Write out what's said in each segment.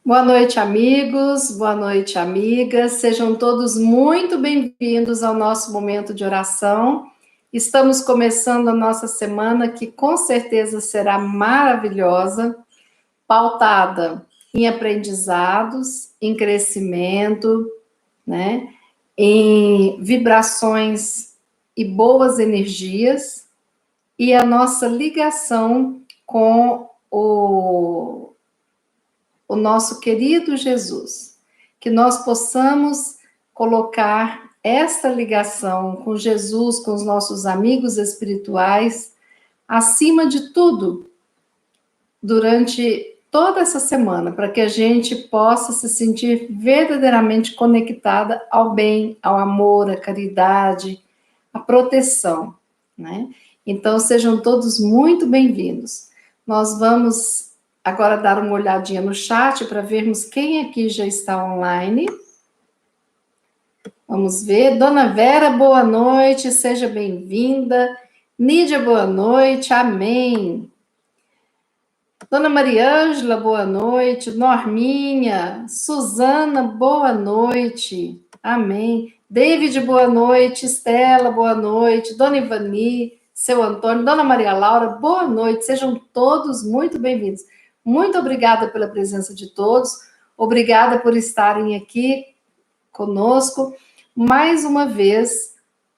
Boa noite, amigos. Boa noite, amigas. Sejam todos muito bem-vindos ao nosso momento de oração. Estamos começando a nossa semana, que com certeza será maravilhosa, pautada em aprendizados, em crescimento, né? Em vibrações e boas energias, e a nossa ligação com o nosso querido Jesus, que nós possamos colocar esta ligação com Jesus, com os nossos amigos espirituais, acima de tudo, durante toda essa semana, para que a gente possa se sentir verdadeiramente conectada ao bem, ao amor, à caridade, à proteção, né? Então, sejam todos muito bem-vindos. Nós vamos agora dar uma olhadinha no chat para vermos quem aqui já está online. Vamos ver. Dona Vera, boa noite, seja bem-vinda. Nídia, boa noite, amém. Dona Mariângela, boa noite. Norminha, Suzana, boa noite, amém. David, boa noite. Estela, boa noite. Dona Ivani, seu Antônio, Dona Maria Laura, boa noite. Sejam todos muito bem-vindos. Muito obrigada pela presença de todos. Obrigada por estarem aqui conosco, mais uma vez,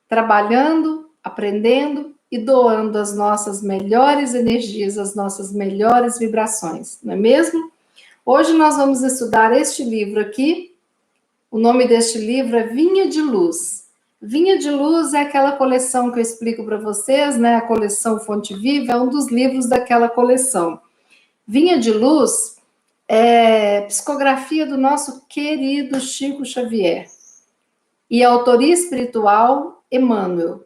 trabalhando, aprendendo e doando as nossas melhores energias, as nossas melhores vibrações, não é mesmo? Hoje nós vamos estudar este livro aqui. O nome deste livro é Vinha de Luz. Vinha de Luz é aquela coleção que eu explico para vocês, né? A coleção Fonte Viva é um dos livros daquela coleção. Vinha de Luz é psicografia do nosso querido Chico Xavier e autoria espiritual Emmanuel.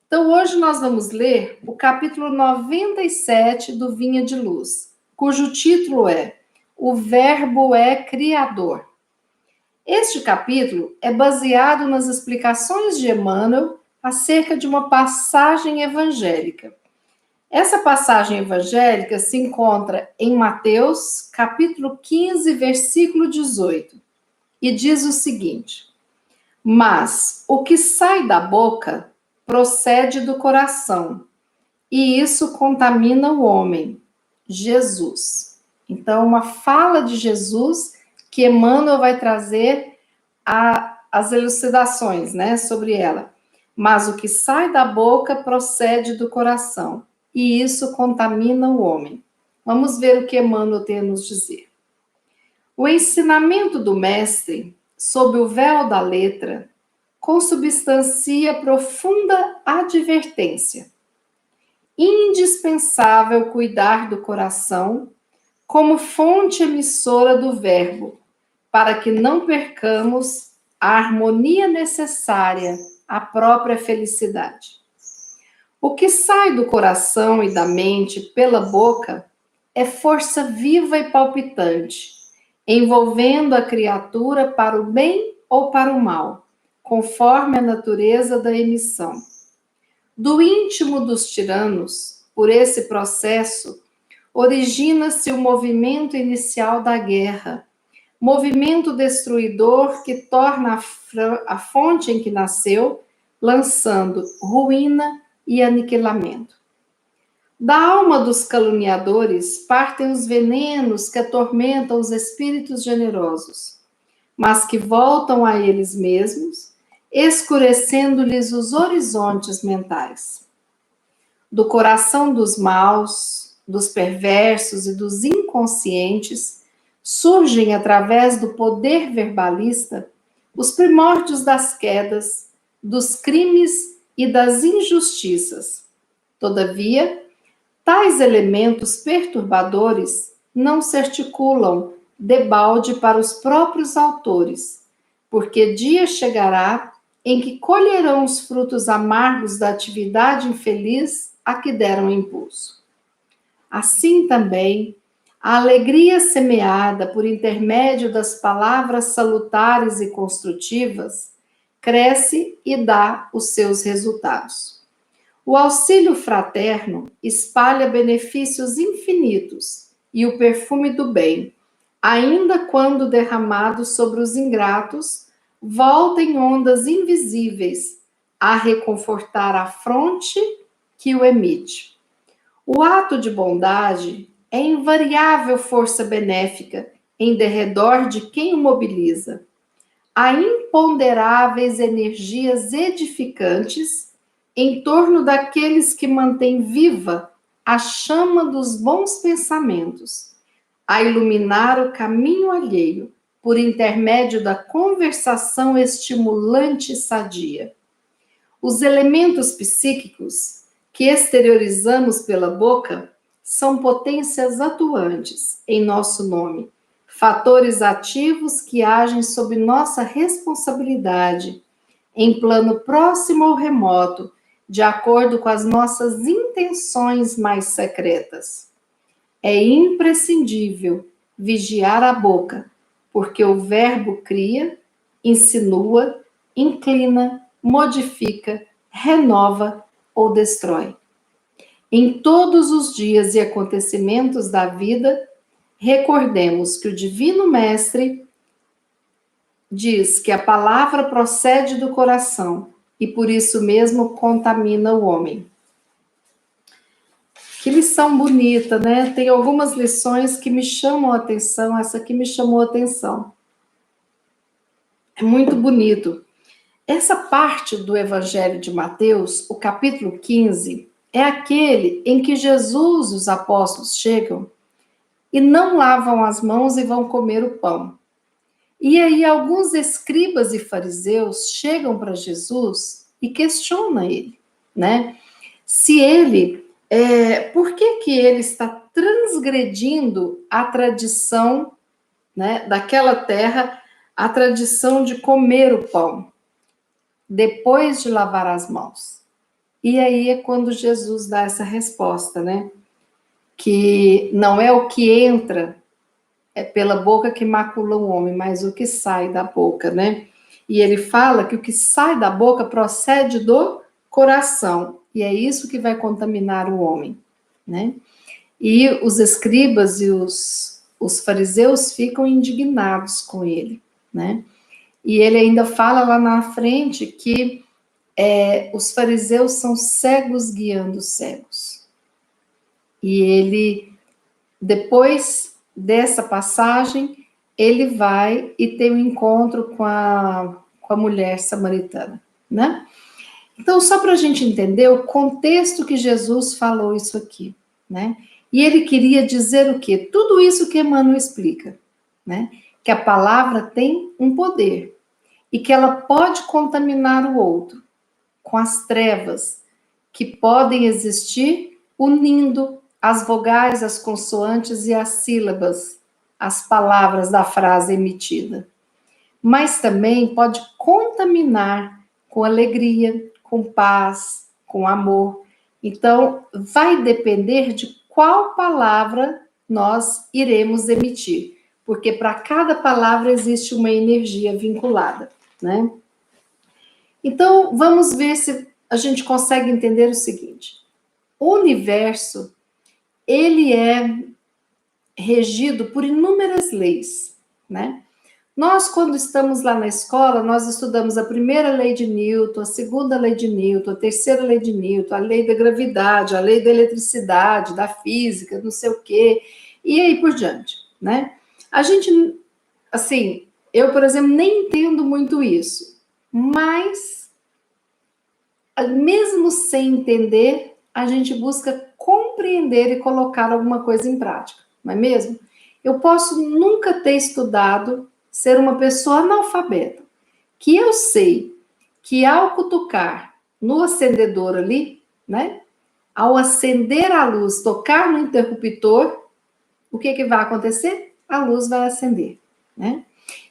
Então, hoje nós vamos ler o capítulo 97 do Vinha de Luz, cujo título é O Verbo é Criador. Este capítulo é baseado nas explicações de Emmanuel acerca de uma passagem evangélica. Essa passagem evangélica se encontra em Mateus, capítulo 15, versículo 18, e diz o seguinte: Mas o que sai da boca procede do coração, e isso contamina o homem. Jesus. Então, uma fala de Jesus que Emmanuel vai trazer as elucidações, né, sobre ela. Mas o que sai da boca procede do coração, e isso contamina o homem. Vamos ver o que Emmanuel tem a nos dizer. O ensinamento do mestre, sob o véu da letra, consubstancia profunda advertência. Indispensável cuidar do coração como fonte emissora do verbo, para que não percamos a harmonia necessária à própria felicidade. O que sai do coração e da mente pela boca é força viva e palpitante, envolvendo a criatura para o bem ou para o mal, conforme a natureza da emissão. Do íntimo dos tiranos, por esse processo, origina-se o movimento inicial da guerra, movimento destruidor que torna a fonte em que nasceu, lançando ruína e aniquilamento. Da alma dos caluniadores partem os venenos que atormentam os espíritos generosos, mas que voltam a eles mesmos, escurecendo-lhes os horizontes mentais. Do coração dos maus, dos perversos e dos inconscientes, surgem, através do poder verbalista, os primórdios das quedas, dos crimes e das injustiças. Todavia, tais elementos perturbadores não se articulam debalde para os próprios autores, porque dia chegará em que colherão os frutos amargos da atividade infeliz a que deram impulso. Assim também, a alegria semeada por intermédio das palavras salutares e construtivas cresce e dá os seus resultados. O auxílio fraterno espalha benefícios infinitos e o perfume do bem, ainda quando derramado sobre os ingratos, volta em ondas invisíveis a reconfortar a fronte que o emite. O ato de bondade é invariável força benéfica em derredor de quem o mobiliza. Há imponderáveis energias edificantes em torno daqueles que mantêm viva a chama dos bons pensamentos, a iluminar o caminho alheio por intermédio da conversação estimulante e sadia. Os elementos psíquicos que exteriorizamos pela boca são potências atuantes em nosso nome, fatores ativos que agem sob nossa responsabilidade, em plano próximo ou remoto, de acordo com as nossas intenções mais secretas. É imprescindível vigiar a boca, porque o verbo cria, insinua, inclina, modifica, renova ou destrói. Em todos os dias e acontecimentos da vida, recordemos que o Divino Mestre diz que a palavra procede do coração e por isso mesmo contamina o homem. Que lição bonita, né? Tem algumas lições que me chamam a atenção, essa aqui me chamou a atenção. É muito bonito. Essa parte do Evangelho de Mateus, o capítulo 15, é aquele em que Jesus e os apóstolos chegam e não lavam as mãos e vão comer o pão. E aí alguns escribas e fariseus chegam para Jesus e questionam ele, né? Se ele, por que ele está transgredindo a tradição, né, daquela terra, a tradição de comer o pão depois de lavar as mãos? E aí é quando Jesus dá essa resposta, né? Que não é o que entra pela boca que macula o homem, mas o que sai da boca, né? E ele fala que o que sai da boca procede do coração, e é isso que vai contaminar o homem, né? E os escribas e os fariseus ficam indignados com ele, né? E ele ainda fala lá na frente que os fariseus são cegos guiando cegos. E ele, depois dessa passagem, ele vai e tem um encontro com a mulher samaritana, né? Então, só para a gente entender o contexto que Jesus falou isso aqui, né? E ele queria dizer o quê? Tudo isso que Emmanuel explica, né? Que a palavra tem um poder e que ela pode contaminar o outro com as trevas que podem existir unindo as vogais, as consoantes e as sílabas, as palavras da frase emitida. Mas também pode contaminar com alegria, com paz, com amor. Então, vai depender de qual palavra nós iremos emitir, porque para cada palavra existe uma energia vinculada, né? Então, vamos ver se a gente consegue entender o seguinte. O universo, ele é regido por inúmeras leis, né? Nós, quando estamos lá na escola, nós estudamos a primeira lei de Newton, a segunda lei de Newton, a terceira lei de Newton, a lei da gravidade, a lei da eletricidade, da física, não sei o quê, e aí por diante, né? A gente, assim, eu, por exemplo, nem entendo muito isso, mas, mesmo sem entender, a gente busca compreender e colocar alguma coisa em prática, não é mesmo? Eu posso nunca ter estudado, ser uma pessoa analfabeta, que eu sei que ao cutucar no acendedor ali, né, ao acender a luz, tocar no interruptor, o que vai acontecer? A luz vai acender, né?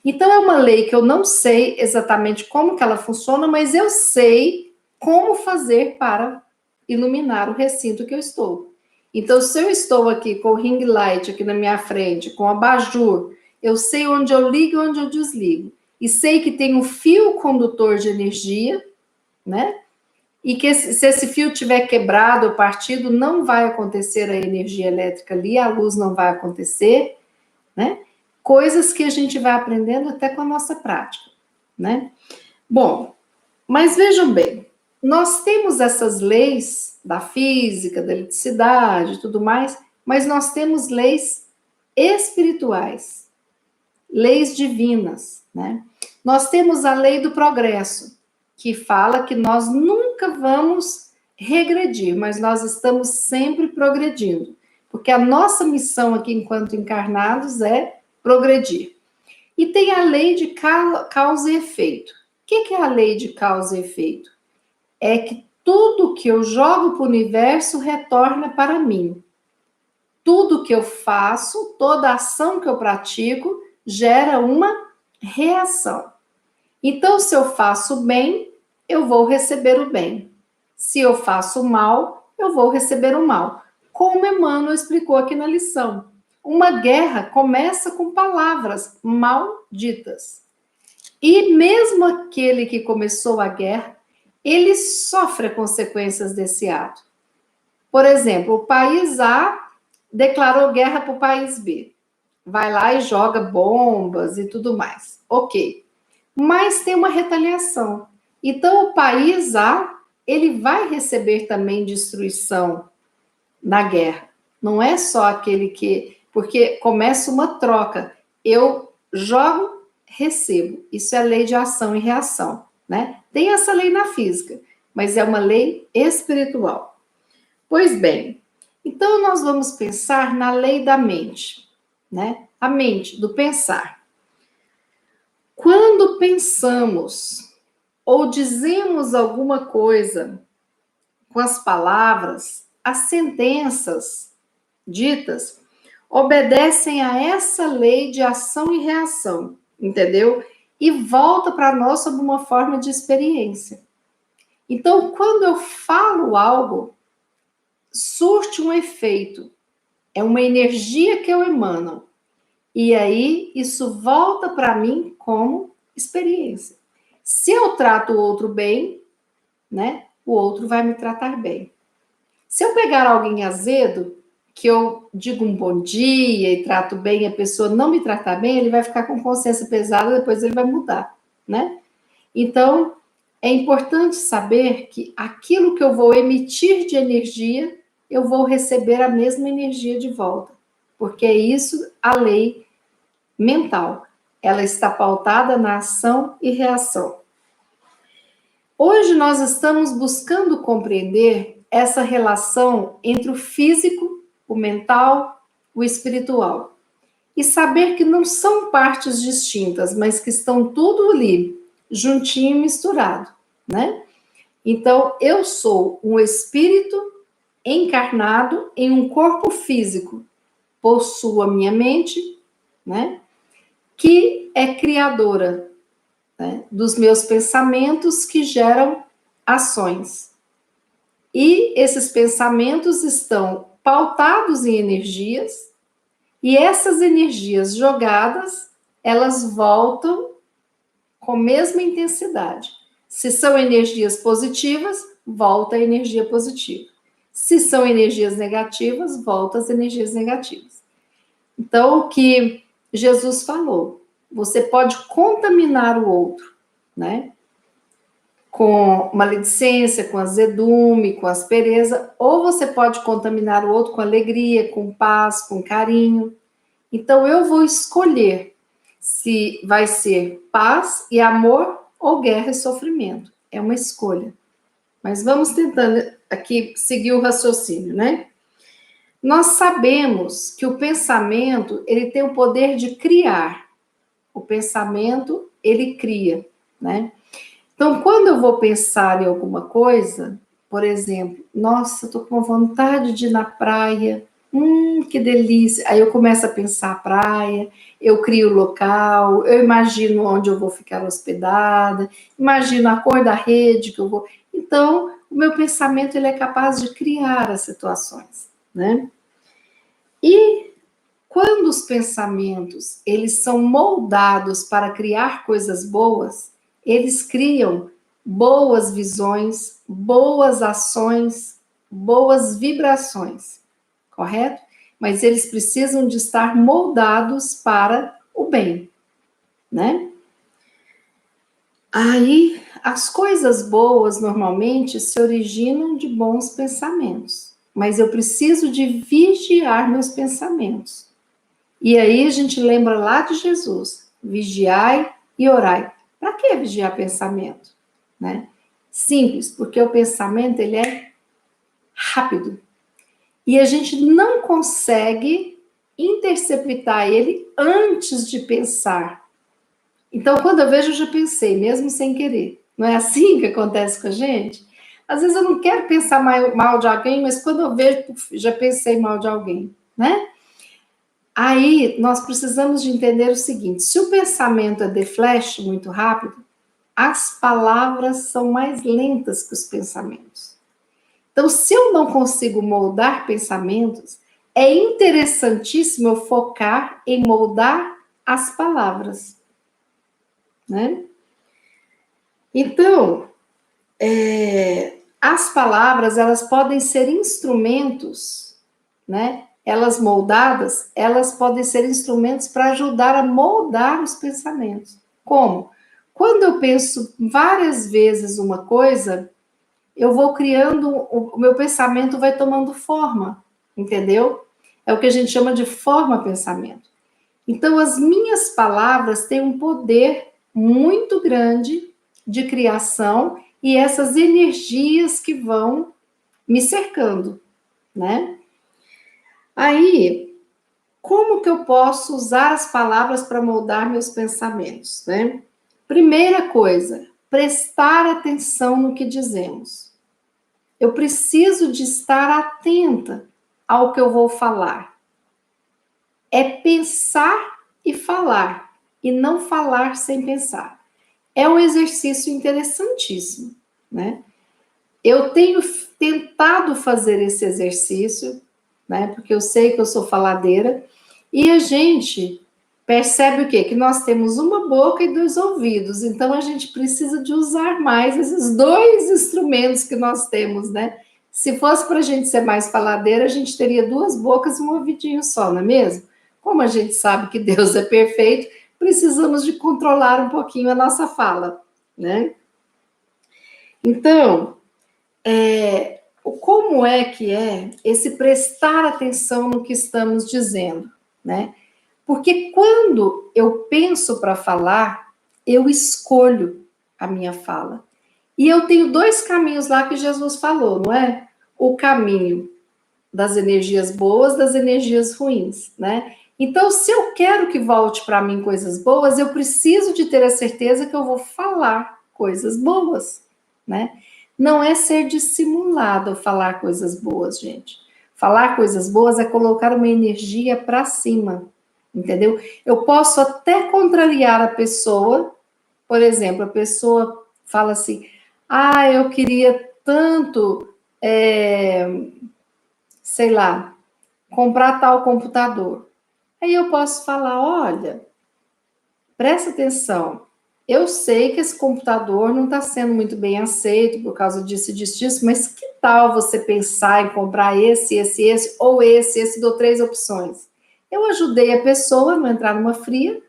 Então é uma lei que eu não sei exatamente como que ela funciona, mas eu sei como fazer para iluminar o recinto que eu estou. Então, se eu estou aqui com o ring light aqui na minha frente, com o abajur, eu sei onde eu ligo e onde eu desligo. E sei que tem um fio condutor de energia, né? E que se esse fio tiver quebrado ou partido, não vai acontecer a energia elétrica ali, a luz não vai acontecer, né? coisas que a gente vai aprendendo até com a nossa prática, né? Bom, mas vejam bem, nós temos essas leis da física, da eletricidade e tudo mais, mas nós temos leis espirituais, leis divinas, né? Nós temos a lei do progresso, que fala que nós nunca vamos regredir, mas nós estamos sempre progredindo, porque a nossa missão aqui enquanto encarnados é progredir. E tem a lei de causa e efeito. O que é a lei de causa e efeito? É que tudo que eu jogo para o universo retorna para mim. Tudo que eu faço, toda ação que eu pratico, gera uma reação. Então, se eu faço bem, eu vou receber o bem. Se eu faço mal, eu vou receber o mal. Como Emmanuel explicou aqui na lição. Uma guerra começa com palavras mal ditas. E mesmo aquele que começou a guerra, ele sofre consequências desse ato. Por exemplo, o país A declarou guerra para o país B. Vai lá e joga bombas e tudo mais. Ok. Mas tem uma retaliação. Então, o país A, ele vai receber também destruição na guerra. Não é só aquele que... Porque começa uma troca. Eu jogo, recebo. Isso é lei de ação e reação, né? Tem essa lei na física, mas é uma lei espiritual. Pois bem, então nós vamos pensar na lei da mente, né? A mente, do pensar. Quando pensamos ou dizemos alguma coisa com as palavras, as sentenças ditas obedecem a essa lei de ação e reação, entendeu? E volta para nós sob uma forma de experiência. Então, quando eu falo algo, surte um efeito, é uma energia que eu emano. E aí, isso volta para mim como experiência. Se eu trato o outro bem, né, o outro vai me tratar bem. Se eu pegar alguém azedo, que eu digo um bom dia e trato bem, a pessoa não me tratar bem, ele vai ficar com consciência pesada, depois ele vai mudar, né? Então, é importante saber que aquilo que eu vou emitir de energia, eu vou receber a mesma energia de volta. Porque é isso a lei mental. Ela está pautada na ação e reação. Hoje nós estamos buscando compreender essa relação entre o físico, o mental, o espiritual. E saber que não são partes distintas, mas que estão tudo ali, juntinho e misturado, né? Então, eu sou um espírito encarnado em um corpo físico. Possuo a minha mente, né? Que é criadora, né, dos meus pensamentos que geram ações. E esses pensamentos estão pautados em energias, e essas energias jogadas, elas voltam com a mesma intensidade. Se são energias positivas, volta a energia positiva. Se são energias negativas, volta as energias negativas. Então, o que Jesus falou, você pode contaminar o outro, né? Com maledicência, com azedume, com aspereza, ou você pode contaminar o outro com alegria, com paz, com carinho. Então, eu vou escolher se vai ser paz e amor ou guerra e sofrimento. É uma escolha. Mas vamos tentando aqui seguir o raciocínio, né? Nós sabemos que o pensamento, ele tem o poder de criar. O pensamento, ele cria, né? Então, quando eu vou pensar em alguma coisa, por exemplo, nossa, estou com vontade de ir na praia, que delícia. Aí eu começo a pensar a praia, eu crio o local, eu imagino onde eu vou ficar hospedada, imagino a cor da rede que eu vou... Então, o meu pensamento, ele é capaz de criar as situações, né? E quando os pensamentos, eles são moldados para criar coisas boas, eles criam boas visões, boas ações, boas vibrações, correto? Mas eles precisam de estar moldados para o bem, né? Aí, as coisas boas normalmente se originam de bons pensamentos, mas eu preciso de vigiar meus pensamentos. E aí a gente lembra lá de Jesus: vigiai e orai. Para que vigiar pensamento, né? Simples, porque o pensamento ele é rápido e a gente não consegue interceptar ele antes de pensar. Então, quando eu vejo, eu já pensei, mesmo sem querer. Não é assim que acontece com a gente? Às vezes eu não quero pensar mal de alguém, mas quando eu vejo, já pensei mal de alguém, né? Aí nós precisamos de entender o seguinte: se o pensamento é de flash muito rápido, as palavras são mais lentas que os pensamentos. Então, se eu não consigo moldar pensamentos, é interessantíssimo eu focar em moldar as palavras, né? Então, as palavras, elas podem ser instrumentos, né? Elas moldadas, elas podem ser instrumentos para ajudar a moldar os pensamentos. Como? Quando eu penso várias vezes uma coisa, eu vou criando, o meu pensamento vai tomando forma, entendeu? É o que a gente chama de forma-pensamento. Então, as minhas palavras têm um poder muito grande de criação e essas energias que vão me cercando, né? Aí, como que eu posso usar as palavras para moldar meus pensamentos, né? Primeira coisa, prestar atenção no que dizemos. Eu preciso de estar atenta ao que eu vou falar. É pensar e falar, e não falar sem pensar. É um exercício interessantíssimo, né? Eu tenho tentado fazer esse exercício, né? Porque eu sei que eu sou faladeira, e a gente percebe o quê? Que nós temos uma boca e dois ouvidos, então a gente precisa de usar mais esses dois instrumentos que nós temos, né? Se fosse para a gente ser mais faladeira, a gente teria duas bocas e um ouvidinho só, não é mesmo? Como a gente sabe que Deus é perfeito, precisamos de controlar um pouquinho a nossa fala, né? Então, como é que é esse prestar atenção no que estamos dizendo, né? Porque quando eu penso para falar, eu escolho a minha fala. E eu tenho dois caminhos lá que Jesus falou, não é? O caminho das energias boas, das energias ruins, né? Então, se eu quero que volte para mim coisas boas, eu preciso de ter a certeza que eu vou falar coisas boas, né? Não é ser dissimulado falar coisas boas, gente. Falar coisas boas é colocar uma energia para cima, entendeu? Eu posso até contrariar a pessoa, por exemplo, a pessoa fala assim: ah, eu queria tanto, sei lá, comprar tal computador. Aí eu posso falar: olha, presta atenção, eu sei que esse computador não está sendo muito bem aceito por causa disso e disso, mas que tal você pensar em comprar esse, ou esse, dou 3 opções. Eu ajudei a pessoa a não entrar numa fria,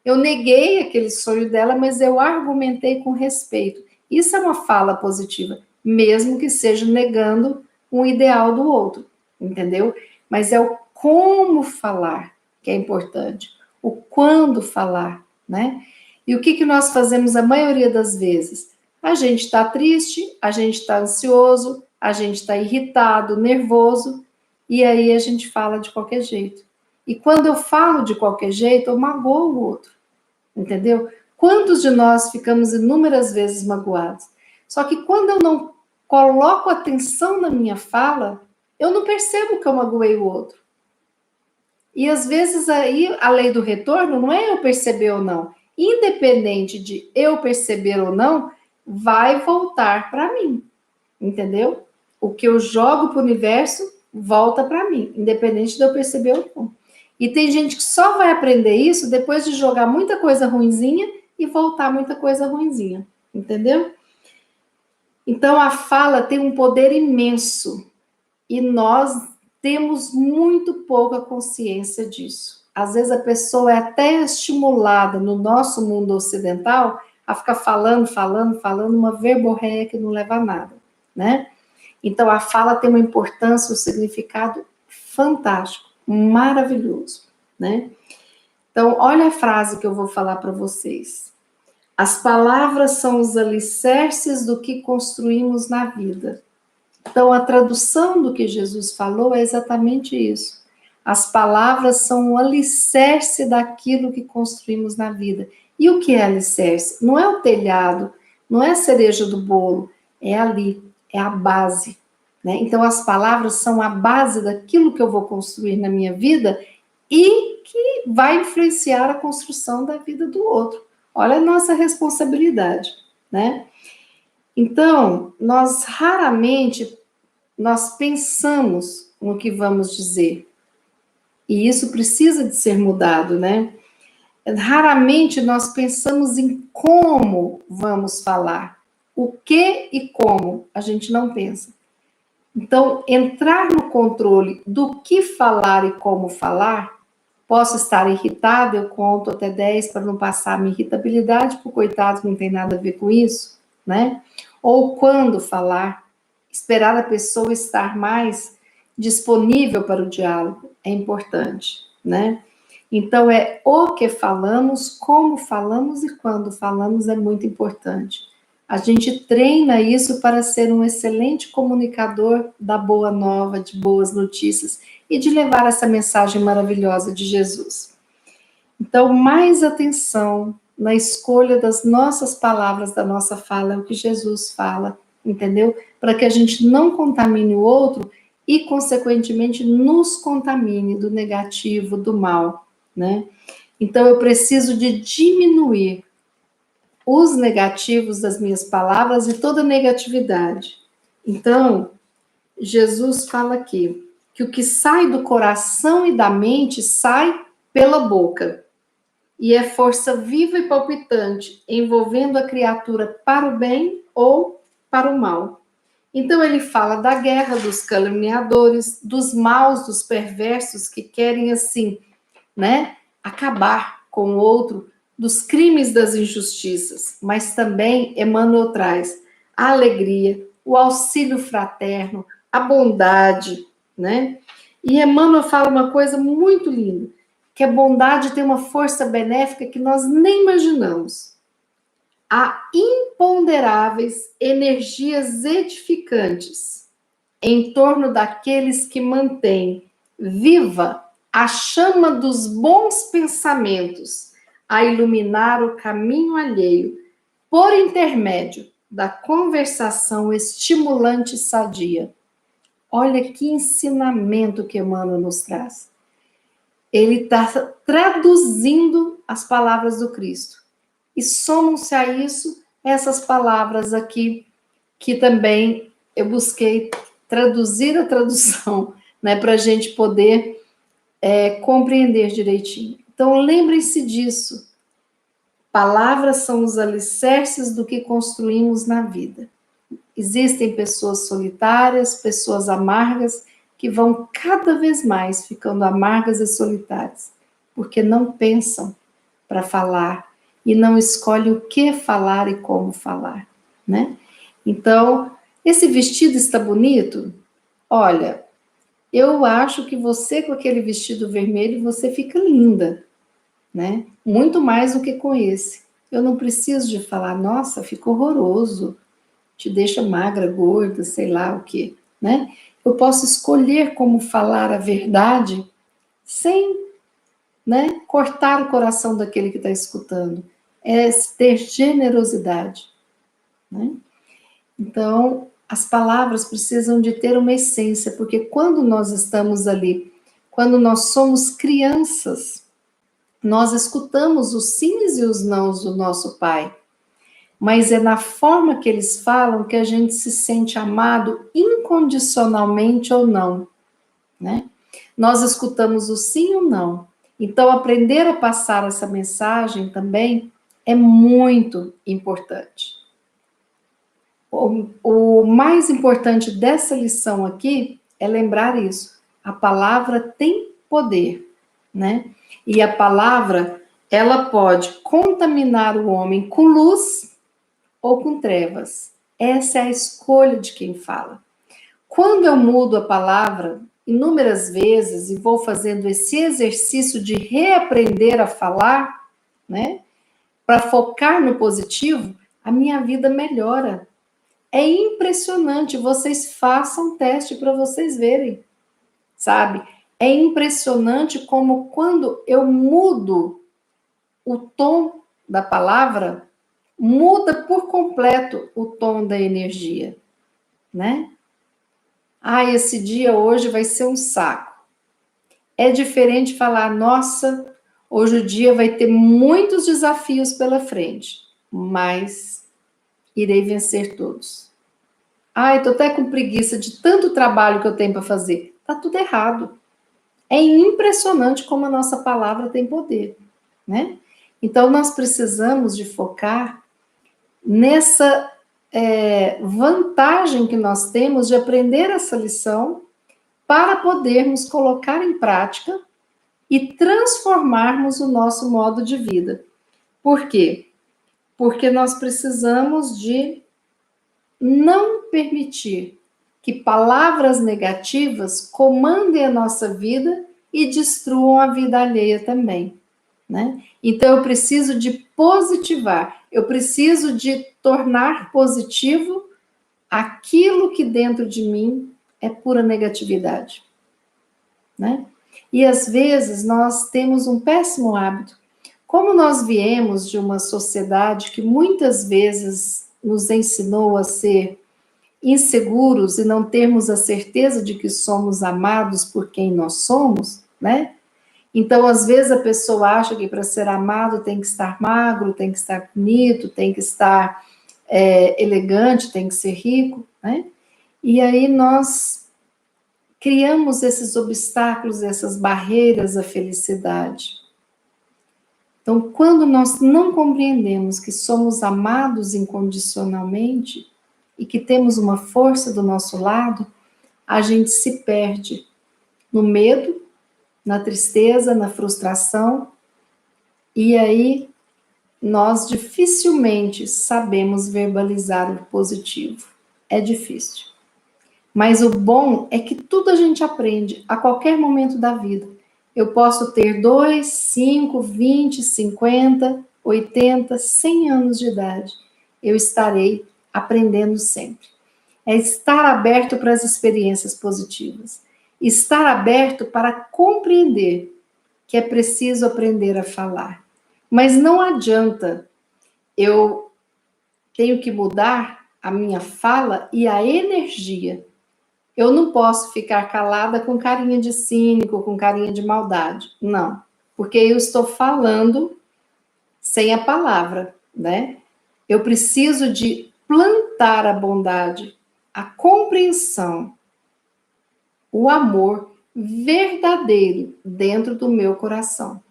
eu neguei aquele sonho dela, mas eu argumentei com respeito. Isso é uma fala positiva, mesmo que seja negando um ideal do outro, entendeu? Mas é o como falar que é importante, o quando falar, né? E o que nós fazemos a maioria das vezes? A gente está triste, a gente está ansioso, a gente está irritado, nervoso, e aí a gente fala de qualquer jeito. E quando eu falo de qualquer jeito, eu magoo o outro, entendeu? Quantos de nós ficamos inúmeras vezes magoados? Só que quando eu não coloco atenção na minha fala, eu não percebo que eu magoei o outro. E às vezes aí a lei do retorno não é eu perceber ou não. Independente de eu perceber ou não, vai voltar para mim, entendeu? O que eu jogo para o universo volta para mim, independente de eu perceber ou não. E tem gente que só vai aprender isso depois de jogar muita coisa ruinzinha e voltar muita coisa ruinzinha, entendeu? Então a fala tem um poder imenso e nós temos muito pouca consciência disso. Às vezes a pessoa é até estimulada no nosso mundo ocidental a ficar falando, uma verborreia que não leva a nada, né? Então a fala tem uma importância, um significado fantástico, maravilhoso, né? Então, olha a frase que eu vou falar para vocês. As palavras são os alicerces do que construímos na vida. Então, a tradução do que Jesus falou é exatamente isso. As palavras são o alicerce daquilo que construímos na vida. E o que é alicerce? Não é o telhado, não é a cereja do bolo, é ali, é a base, né? Então, as palavras são a base daquilo que eu vou construir na minha vida e que vai influenciar a construção da vida do outro. Olha a nossa responsabilidade, né? Então, nós pensamos no que vamos dizer. E isso precisa de ser mudado, né? Raramente nós pensamos em como vamos falar. O que e como a gente não pensa. Então, entrar no controle do que falar e como falar, posso estar irritada, eu conto até 10 para não passar a minha irritabilidade, porque coitado não tem nada a ver com isso, né? Ou quando falar, esperar a pessoa estar mais disponível para o diálogo é importante, né? Então, é o que falamos, como falamos e quando falamos é muito importante. A gente treina isso para ser um excelente comunicador da boa nova, de boas notícias e de levar essa mensagem maravilhosa de Jesus. Então, mais atenção na escolha das nossas palavras, da nossa fala, é o que Jesus fala, entendeu? Para que a gente não contamine o outro e, consequentemente, nos contamine do negativo, do mal, né? Então, eu preciso de diminuir os negativos das minhas palavras e toda negatividade. Então, Jesus fala aqui que o que sai do coração e da mente sai pela boca e é força viva e palpitante, envolvendo a criatura para o bem ou para o mal. Então ele fala da guerra, dos caluniadores, dos maus, dos perversos que querem assim, né, acabar com o outro, dos crimes, das injustiças, mas também Emmanuel traz a alegria, o auxílio fraterno, a bondade, né? E Emmanuel fala uma coisa muito linda, que a bondade tem uma força benéfica que nós nem imaginamos. Há imponderáveis energias edificantes em torno daqueles que mantêm viva a chama dos bons pensamentos a iluminar o caminho alheio por intermédio da conversação estimulante e sadia. Olha que ensinamento que Emmanuel nos traz. Ele está traduzindo as palavras do Cristo. E somam-se a isso essas palavras aqui, que também eu busquei traduzir a tradução, né, para a gente poder compreender direitinho. Então, lembrem-se disso. Palavras são os alicerces do que construímos na vida. Existem pessoas solitárias, pessoas amargas, que vão cada vez mais ficando amargas e solitárias, porque não pensam para falar e não escolhem o que falar e como falar, né? Então, esse vestido está bonito? Olha, eu acho que você com aquele vestido vermelho, você fica linda, né? Muito mais do que com esse. Eu não preciso de falar, nossa, ficou horroroso, te deixa magra, gorda, sei lá o quê, né? Eu posso escolher como falar a verdade sem, né, cortar o coração daquele que está escutando. É ter generosidade, né? Então, as palavras precisam de ter uma essência, porque quando nós estamos ali, quando nós somos crianças, nós escutamos os sims e os nãos do nosso pai, mas é na forma que eles falam que a gente se sente amado incondicionalmente ou não, né? Nós escutamos o sim ou não. Então, aprender a passar essa mensagem também é muito importante. O mais importante dessa lição aqui é lembrar isso. A palavra tem poder. né? E a palavra, ela pode contaminar o homem com luz ou com trevas. Essa é a escolha de quem fala. Quando eu mudo a palavra inúmeras vezes e vou fazendo esse exercício de reaprender a falar, né? Para focar no positivo, a minha vida melhora. É impressionante, vocês façam teste para vocês verem, sabe? É impressionante como quando eu mudo o tom da palavra, muda por completo o tom da energia, né? Ah, esse dia hoje vai ser um saco. É diferente falar, nossa, hoje o dia vai ter muitos desafios pela frente, mas irei vencer todos. Ai, tô até com preguiça de tanto trabalho que eu tenho para fazer. Tá tudo errado. É impressionante como a nossa palavra tem poder, né? Então, nós precisamos de focar nessa vantagem que nós temos de aprender essa lição para podermos colocar em prática e transformarmos o nosso modo de vida. Por quê? Porque nós precisamos de não permitir que palavras negativas comandem a nossa vida e destruam a vida alheia também, né? Então eu preciso de positivar, eu preciso de tornar positivo aquilo que dentro de mim é pura negatividade, né? E às vezes nós temos um péssimo hábito. Como nós viemos de uma sociedade que muitas vezes nos ensinou a ser inseguros e não termos a certeza de que somos amados por quem nós somos, né? Então, às vezes, a pessoa acha que para ser amado tem que estar magro, tem que estar bonito, tem que estar elegante, tem que ser rico, né? E aí nós criamos esses obstáculos, essas barreiras à felicidade. Então, quando nós não compreendemos que somos amados incondicionalmente e que temos uma força do nosso lado, a gente se perde no medo, na tristeza, na frustração, e aí nós dificilmente sabemos verbalizar o positivo. É difícil. Mas o bom é que tudo a gente aprende a qualquer momento da vida. Eu posso ter 2, 5, 20, 50, 80, 100 anos de idade. Eu estarei aprendendo sempre. É estar aberto para as experiências positivas. Estar aberto para compreender que é preciso aprender a falar. Mas não adianta eu tenho que mudar a minha fala e a energia. Eu não posso ficar calada com carinha de cínico, com carinha de maldade. Não, porque eu estou falando sem a palavra, né? Eu preciso de plantar a bondade, a compreensão, o amor verdadeiro dentro do meu coração.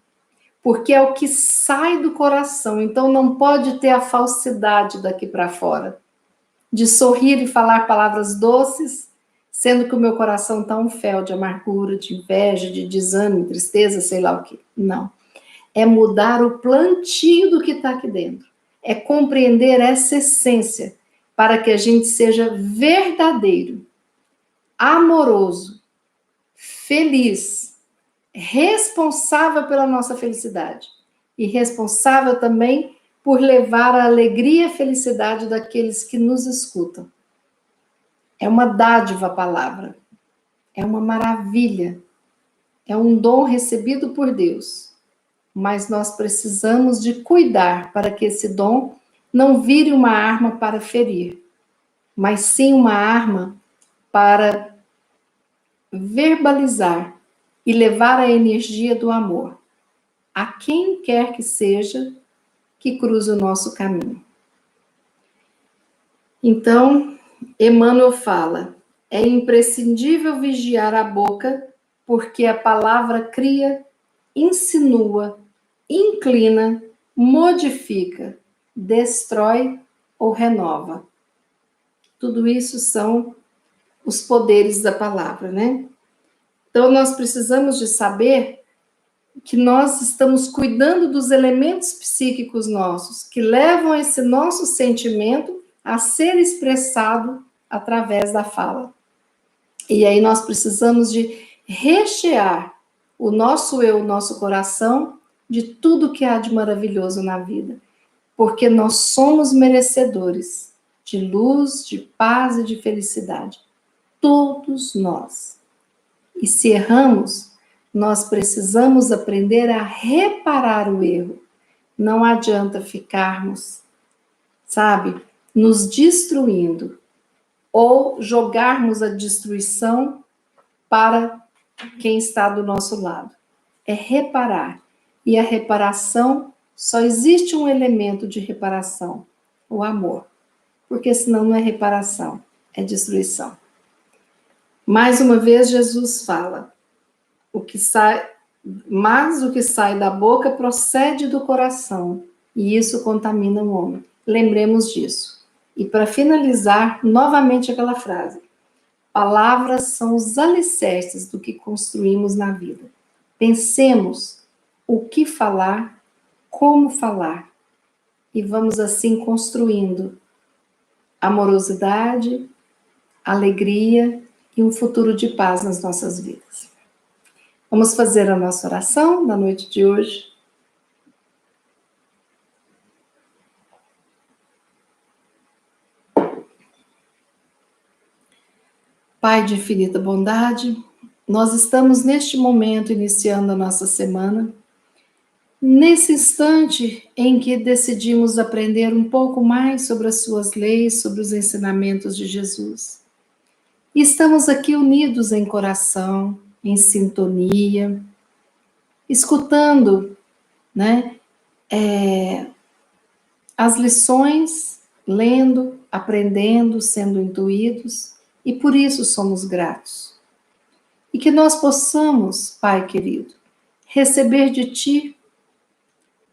Porque é o que sai do coração, então não pode ter a falsidade daqui para fora. De sorrir e falar palavras doces, sendo que o meu coração está um fel de amargura, de inveja, de desânimo, tristeza, sei lá o que. Não. É mudar o plantio do que está aqui dentro. É compreender essa essência para que a gente seja verdadeiro, amoroso, feliz, responsável pela nossa felicidade e responsável também por levar a alegria e a felicidade daqueles que nos escutam. É uma dádiva a palavra, é uma maravilha, é um dom recebido por Deus, mas nós precisamos de cuidar para que esse dom não vire uma arma para ferir, mas sim uma arma para verbalizar e levar a energia do amor a quem quer que seja que cruze o nosso caminho. Então, Emmanuel fala, é imprescindível vigiar a boca, porque a palavra cria, insinua, inclina, modifica, destrói ou renova. Tudo isso são os poderes da palavra, né? Então, nós precisamos de saber que nós estamos cuidando dos elementos psíquicos nossos, que levam esse nosso sentimento a ser expressado através da fala. E aí nós precisamos de rechear o nosso eu, o nosso coração, de tudo que há de maravilhoso na vida. Porque nós somos merecedores de luz, de paz e de felicidade. Todos nós. E se erramos, nós precisamos aprender a reparar o erro. Não adianta ficarmos, sabe, nos destruindo ou jogarmos a destruição para quem está do nosso lado. É reparar. E a reparação, só existe um elemento de reparação, o amor. Porque senão não é reparação, é destruição. Mais uma vez, Jesus fala, mas o que sai da boca procede do coração, e isso contamina o homem. Lembremos disso. E para finalizar, novamente aquela frase: palavras são os alicerces do que construímos na vida. Pensemos o que falar, como falar, e vamos assim construindo amorosidade, alegria e um futuro de paz nas nossas vidas. Vamos fazer a nossa oração na noite de hoje. Pai de infinita bondade, nós estamos neste momento iniciando a nossa semana, nesse instante em que decidimos aprender um pouco mais sobre as suas leis, sobre os ensinamentos de Jesus. E estamos aqui unidos em coração, em sintonia, escutando, né, as lições, lendo, aprendendo, sendo intuídos, e por isso somos gratos. E que nós possamos, Pai querido, receber de Ti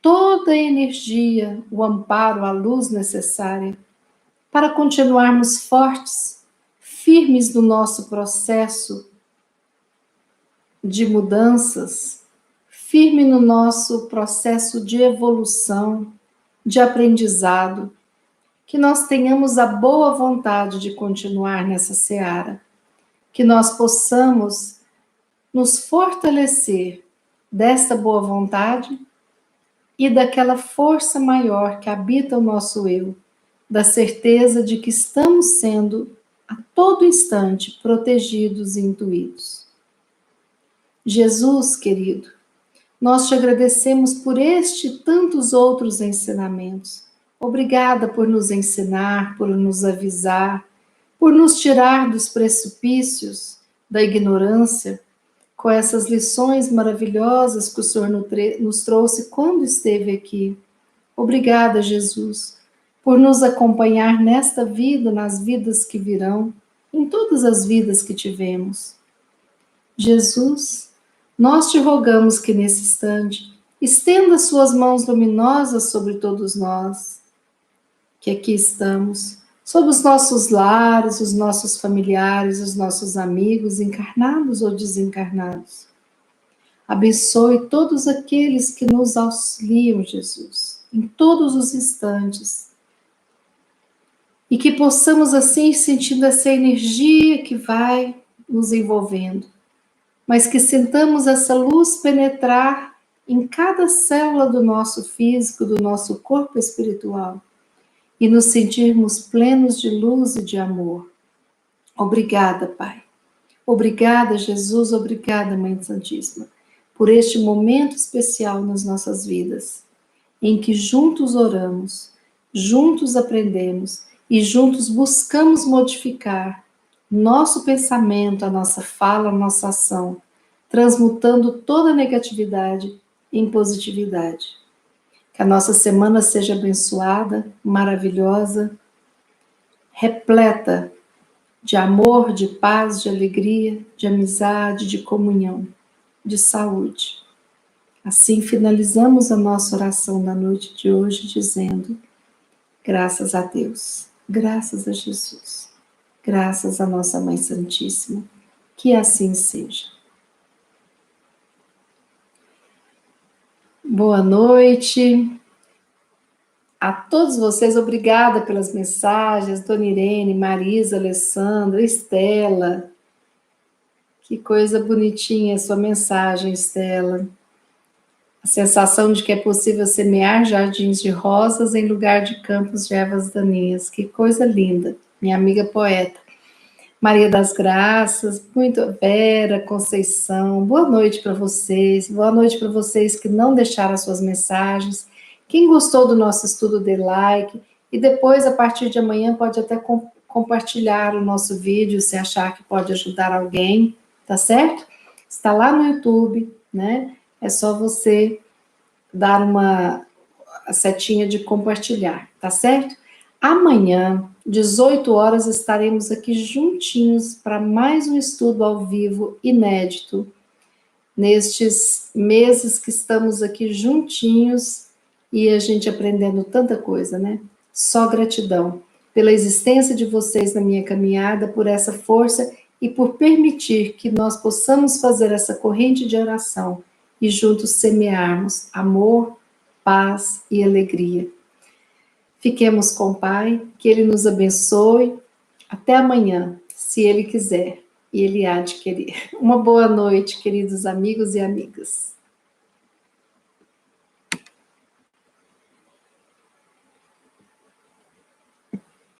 toda a energia, o amparo, a luz necessária para continuarmos fortes, firmes no nosso processo de mudanças, firme no nosso processo de evolução, de aprendizado, que nós tenhamos a boa vontade de continuar nessa seara, que nós possamos nos fortalecer desta boa vontade e daquela força maior que habita o nosso eu, da certeza de que estamos sendo a todo instante protegidos e intuídos. Jesus, querido, nós te agradecemos por este e tantos outros ensinamentos. Obrigada por nos ensinar, por nos avisar, por nos tirar dos precipícios da ignorância, com essas lições maravilhosas que o Senhor nos trouxe quando esteve aqui. Obrigada, Jesus, por nos acompanhar nesta vida, nas vidas que virão, em todas as vidas que tivemos. Jesus, nós te rogamos que nesse instante estenda suas mãos luminosas sobre todos nós, que aqui estamos, sobre os nossos lares, os nossos familiares, os nossos amigos, encarnados ou desencarnados. Abençoe todos aqueles que nos auxiliam, Jesus, em todos os instantes. E que possamos assim sentindo essa energia que vai nos envolvendo, mas que sintamos essa luz penetrar em cada célula do nosso físico, do nosso corpo espiritual, e nos sentirmos plenos de luz e de amor. Obrigada, Pai. Obrigada, Jesus. Obrigada, Mãe Santíssima, por este momento especial nas nossas vidas, em que juntos oramos, juntos aprendemos e juntos buscamos modificar nosso pensamento, a nossa fala, a nossa ação, transmutando toda negatividade em positividade. Que a nossa semana seja abençoada, maravilhosa, repleta de amor, de paz, de alegria, de amizade, de comunhão, de saúde. Assim finalizamos a nossa oração na noite de hoje dizendo: graças a Deus, graças a Jesus, graças à nossa Mãe Santíssima, que assim seja. Boa noite a todos vocês. Obrigada pelas mensagens, Dona Irene, Marisa, Alessandra, Estela. Que coisa bonitinha a sua mensagem, Estela. A sensação de que é possível semear jardins de rosas em lugar de campos de ervas daninhas. Que coisa linda, minha amiga poeta. Maria das Graças, muito Vera, Conceição, boa noite para vocês. Boa noite para vocês que não deixaram as suas mensagens. Quem gostou do nosso estudo, dê like. E depois, a partir de amanhã, pode até compartilhar o nosso vídeo, se achar que pode ajudar alguém, tá certo? Está lá no YouTube, né? É só você dar a setinha de compartilhar, tá certo? Amanhã, 18 horas, estaremos aqui juntinhos para mais um estudo ao vivo inédito. Nestes meses que estamos aqui juntinhos e a gente aprendendo tanta coisa, né? Só gratidão pela existência de vocês na minha caminhada, por essa força e por permitir que nós possamos fazer essa corrente de oração e juntos semearmos amor, paz e alegria. Fiquemos com o Pai, que Ele nos abençoe. Até amanhã, se Ele quiser, e Ele há de querer. Uma boa noite, queridos amigos e amigas.